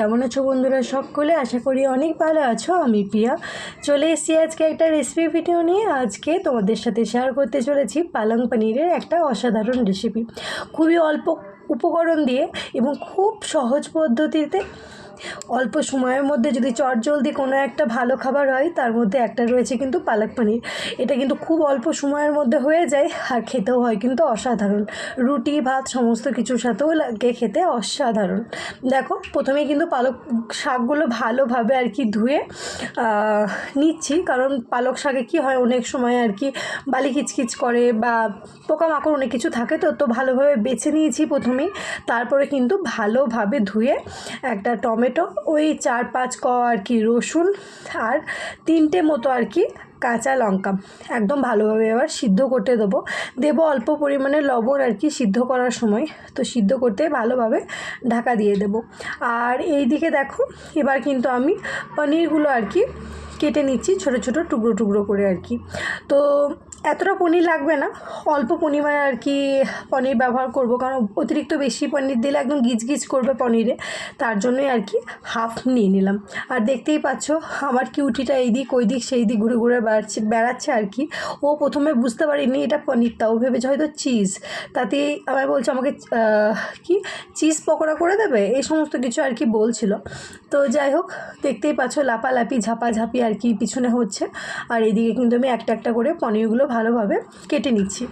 কেমন আছো বন্ধুরা সকলে? আশা করি অনেক ভালো আছো। আমি প্রিয়া চলে এসেছি আজকে একটা রেসিপি ভিডিও নিয়ে। আজকে তোমাদের সাথে শেয়ার করতে চলেছি পালং পনিরের একটা অসাধারণ রেসিপি, খুবই অল্প উপকরণ দিয়ে এবং খুব সহজ পদ্ধতিতে অল্প সময়ের মধ্যে যদি চটজলদি কোনো একটা ভালো খাবার হয় তার মধ্যে একটা রয়েছে কিন্তু পালক পনির। এটা কিন্তু খুব অল্প সময়ের মধ্যে হয়ে যায় আর খেতেও হয় কিন্তু অসাধারণ, রুটি ভাত সমস্ত কিছুর সাথেও লাগে খেতে অসাধারণ। দেখো প্রথমেই কিন্তু পালক শাকগুলো ভালোভাবে আর কি ধুয়ে নিচ্ছি, কারণ পালক শাকে কি হয় অনেক সময় আর কি বালি কিচকিচ করে বা পোকামাকড় অনেক কিছু থাকে, তো ভালোভাবে বেছে নিয়েছি প্রথমেই। তারপরে কিন্তু ভালোভাবে ধুয়ে একটা টমেটো, ওই 4-5 ক আর কি রসুন আর 3টে মতো আর কি কাঁচা লঙ্কা একদম ভালোভাবে এবার সিদ্ধ করতে দেবো অল্প পরিমাণে লবণ আর কি সিদ্ধ করার সময়, তো সিদ্ধ করতে ভালোভাবে ঢাকা দিয়ে দেবো। আর এই দিকে দেখো এবার কিন্তু আমি পনিরগুলো আর কি কেটে নিচ্ছি ছোট ছোট টুকরো টুকরো করে আর কি। তো এতটা পনির লাগবে না, অল্প পরিমাণে আর কি পনির ব্যবহার করব, কারণ অতিরিক্ত বেশি পনির দিলে একদম গিজগিজ করবে পনিরে, তার জন্যই আর কি হাফ নিয়ে নিলাম। আর দেখতেই পাচ্ছ আমার কিউটিটা এই দিক ওই দিক সেই দিক ঘুরে ঘুরে বেড়াচ্ছে আর কি। ও প্রথমে বুঝতে পারিনি এটা পনিরটা, ও ভেবেছে হয়তো চিজ, তাতে আমার বলছে আমাকে কি চিজ পকোড়া করে দেবে এই সমস্ত কিছু আর কি বলছিল। তো যাই হোক দেখতেই পাচ্ছ লাপালাপি ঝাপাঝাপি আর কি পিছনে হচ্ছে, আর এইদিকে কিন্তু আমি একটা একটা করে পনিরগুলো ভালোভাবে কেটে নিচ্ছি।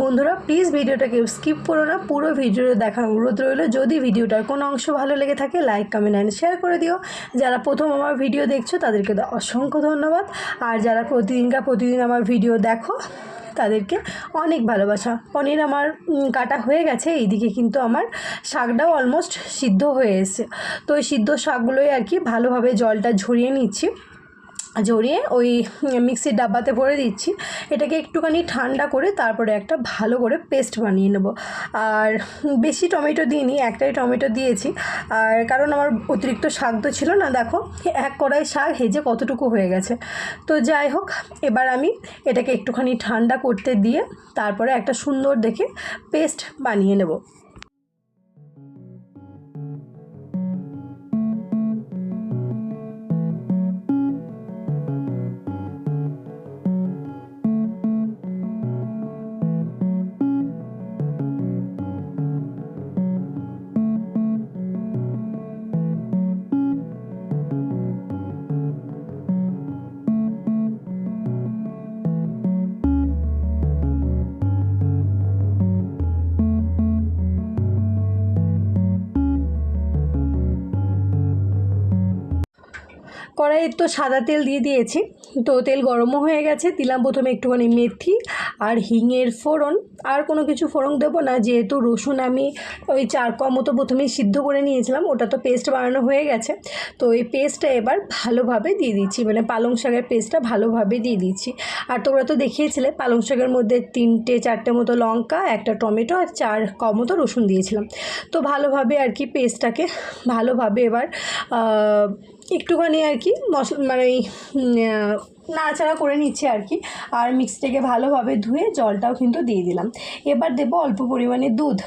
বন্ধুরা প্লিজ ভিডিওটাকে স্কিপ করো না, পুরো ভিডিওটা দেখার অনুরোধ রইল। যদি ভিডিওটার কোনো অংশ ভালো লেগে থাকে লাইক কমেন্ট অ্যান্ড শেয়ার করে দিও। যারা প্রথম আমার ভিডিও দেখছো তাদেরকে অসংখ্য ধন্যবাদ, আর যারা প্রতিদিন আমার ভিডিও দেখো তাদেরকে অনেক ভালোবাসা। পনির আমার কাটা হয়ে গেছে, এইদিকে কিন্তু আমার শাকটাও অলমোস্ট সিদ্ধ হয়ে এসেছে। তো ওই সিদ্ধ শাকগুলোই আর কি ভালোভাবে জলটা ঝরিয়ে নিচ্ছি, জড়িয়ে ওই মিক্সির ডাব্বাতে ভরে দিচ্ছি। এটাকে একটুখানি ঠান্ডা করে তারপরে একটা ভালো করে পেস্ট বানিয়ে নেব। আর বেশি টমেটো দিইনি, একটাই টমেটো দিয়েছি, আর কারণ আমার অতিরিক্ত শাক তো ছিল না। দেখো এক কড়াই শাক হেজে কতটুকু হয়ে গেছে। তো যাই হোক এবার আমি এটাকে একটুখানি ঠান্ডা করতে দিয়ে তারপরে একটা সুন্দর দেখে পেস্ট বানিয়ে নেব। কড়াইয়ে তো সাদা তেল দিয়ে দিয়েছি, তো তেল গরমও হয়ে গেছে। দিলাম প্রথমে একটুখানি মেথি আর হিঙের ফোড়ন, আর কোনো কিছু ফোড়ন দেবো না, যেহেতু রসুন আমি ওই 4 ক মতো প্রথমেই সিদ্ধ করে নিয়েছিলাম, ওটা তো পেস্ট বানানো হয়ে গেছে। তো এই পেস্টটা এবার ভালোভাবে দিয়ে দিচ্ছি, মানে পালং শাকের পেস্টটা ভালোভাবে দিয়ে দিচ্ছি। আর তোমরা তো দেখিয়েছিলে পালং শাকের মধ্যে 3-4টে মতো লঙ্কা, একটা টমেটো আর 4 ক মতো রসুন দিয়েছিলাম। তো ভালোভাবে আর কি পেস্টটাকে ভালোভাবে এবার একটুখানি আর কি মানে নাড়াচাড়া করে নিচ্ছি আর কি। আর মিক্সিটাকে ভালোভাবে ধুয়ে জলটাও কিন্তু দিয়ে দিলাম। এবার দেবো অল্প পরিমাণে দুধ,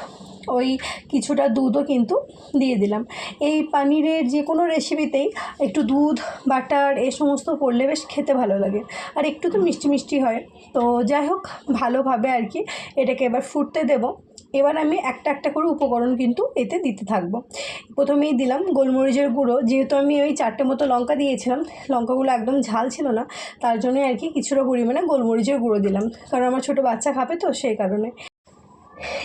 ওই কিছুটা দুধও কিন্তু দিয়ে দিলাম। এই পনিরের যে কোনো রেসিপিতেই একটু দুধ বাটার এ সমস্ত পড়লে বেশ খেতে ভালো লাগে, আর একটু তো মিষ্টি মিষ্টি হয়। তো যাই হোক ভালোভাবে আর কি এটাকে এবার ফুটতে দেবো। এবার আমি একটা একটা করে উপকরণ কিন্তু এতে দিতে থাকবো। প্রথমেই দিলাম গোলমরিচের গুঁড়ো, যেহেতু আমি ওই 4টে মতো লঙ্কা দিয়েছিলাম, লঙ্কাগুলো একদম ঝাল ছিল না, তার জন্যই আর কি কিছুটা পরিমাণে গোলমরিচের গুঁড়ো দিলাম, কারণ আমার ছোটো বাচ্চা খাবে তো সেই কারণে।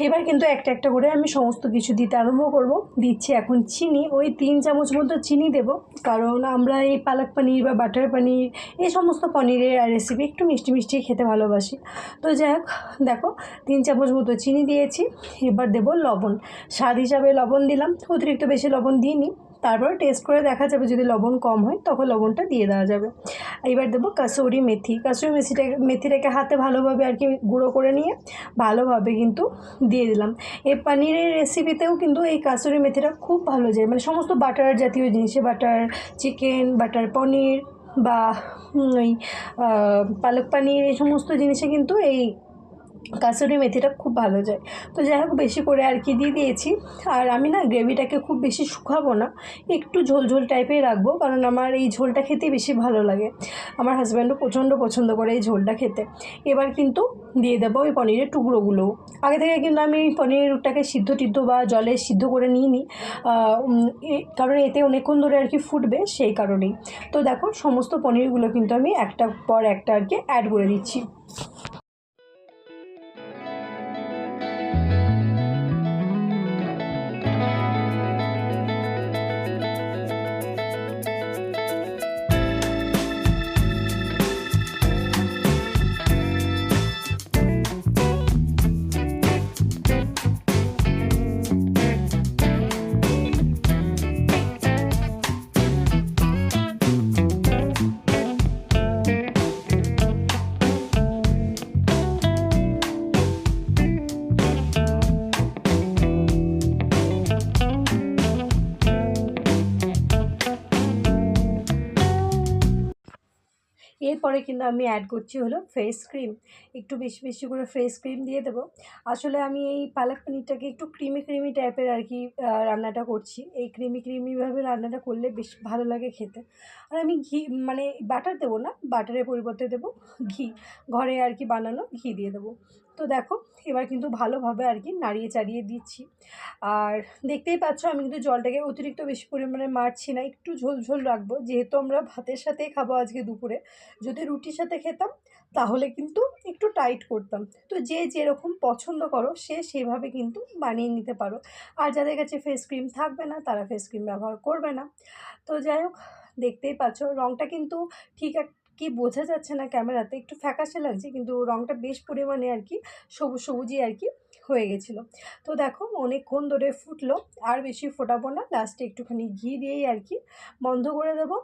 এবার কিন্তু একটা একটা করে আমি সমস্ত কিছু দিতে আরম্ভ করব। দিচ্ছি এখন চিনি, ওই 3 চামচ মতো চিনি দেব, কারণ আমরা এই পালক পনির বা বাটার পনির এই সমস্ত পনিরের রেসিপি একটু মিষ্টি মিষ্টি খেতে ভালোবাসি। তো যাই হোক দেখো 3 চামচ মতো চিনি দিয়েছি। এবার দেব লবণ, স্বাদ হিসাবে লবণ দিলাম, অতিরিক্ত বেশি লবণ দিইনি। তারপরে টেস্ট করে দেখা যাবে, যদি লবণ কম হয় তখন লবণটা দিয়ে দেওয়া যাবে। এবার দেবো কাসুরি মেথি, মেথিটাকে হাতে ভালোভাবে আর কি গুঁড়ো করে নিয়ে ভালোভাবে কিন্তু দিয়ে দিলাম। এই পনিরের রেসিপিতেও কিন্তু এই কাসুরি মেথিটা খুব ভালো যায়, মানে সমস্ত বাটার জাতীয় জিনিসে, বাটার চিকেন, বাটার পনির বা ওই পালক পনির এই সমস্ত জিনিসে কিন্তু এই কাসুরি মেথিটা খুব ভালো যায়। তো যাই হোক বেশি করে আর কি দিয়ে দিয়েছি। আর আমি না গ্রেভিটাকে খুব বেশি শুকাবো না, একটু ঝোল ঝোল টাইপের রাখবো, কারণ আমার এই ঝোলটা খেতে বেশি ভালো লাগে। আমার হাজব্যান্ডও প্রচণ্ড পছন্দ করে এই ঝোলটা খেতে। এবার কিন্তু দিয়ে দেবো ওই পনিরের টুকরোগুলো। আগে থেকে কিন্তু আমি এই পনিরটাকে সিদ্ধ টিদ্ধ বা জলে সিদ্ধ করে নিইনি, কারণ এতে অনেকক্ষণ ধরে আর কি ফুটবে, সেই কারণেই। তো দেখো সমস্ত পনিরগুলো কিন্তু আমি একটার পর একটা আর কি অ্যাড করে দিচ্ছি। এরপরে কিন্তু আমি অ্যাড করছি হলো ফ্রেশ ক্রিম। একটু বেশি বেশি করে ফ্রেশ ক্রিম দিয়ে দেবো। আসলে আমি এই পালক পনিরটাকে একটু ক্রিমি ক্রিমি টাইপের আর কি রান্নাটা করছি। এই ক্রিমি ক্রিমিভাবে রান্নাটা করলে বেশ ভালো লাগে খেতে। আর আমি ঘি, মানে বাটার দেবো না, বাটারের পরিবর্তে দেবো ঘি, ঘরে আর কি বানানো ঘি দিয়ে দেবো। তো দেখো এবার কিন্তু ভালোভাবে আর কি নাড়িয়ে চাড়িয়ে দিচ্ছি। আর দেখতেই পাচ্ছ আমি কিন্তু জলটাকে অতিরিক্ত বেশি পরিমাণে মারছি না, একটু ঝোল ঝোল রাখবো, যেহেতু আমরা ভাতের সাথেই খাবো আজকে দুপুরে। যদি রুটির সাথে খেতাম তাহলে কিন্তু একটু টাইট করতাম। তো যে যেরকম পছন্দ করো সে সেভাবে কিন্তু বানিয়ে নিতে পারো। আর যাদের কাছে ফেস ক্রিম থাকবে না তারা ফেস ক্রিম ব্যবহার করবে না। তো যাই হোক দেখতেই পাচ্ছ রঙটা কিন্তু ঠিক কি বোঝা যাচ্ছে না ক্যামেরাতে, একটু ফ্যাকাশে লাগছে, কিন্তু রঙটা বেশ পরিমাণে আর কি সবুজ সবুজই আর কি হয়ে গেছিলো। তো দেখো অনেকক্ষণ ধরে ফুটলো, আর বেশি ফোটাবো না, লাস্টে একটুখানি ঘি দিয়েই আর কি বন্ধ করে দেবো।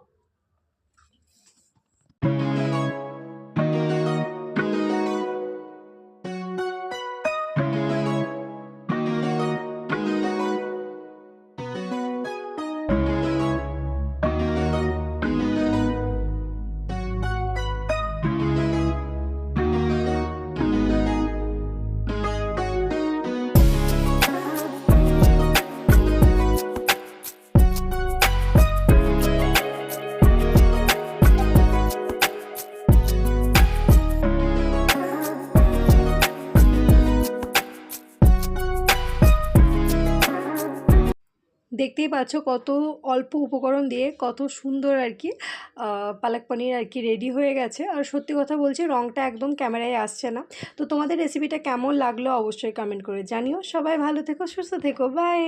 দেখতেই পাচ্ছ কত অল্প উপকরণ দিয়ে কত সুন্দর আর কি পালক পনির আর কি রেডি হয়ে গেছে। আর সত্যি কথা বলছি রঙটা একদম ক্যামেরায় আসছে না। তো তোমাদের রেসিপিটা কেমন লাগলো অবশ্যই কমেন্ট করে জানিও। সবাই ভালো থেকো, সুস্থ থেকো, বাই।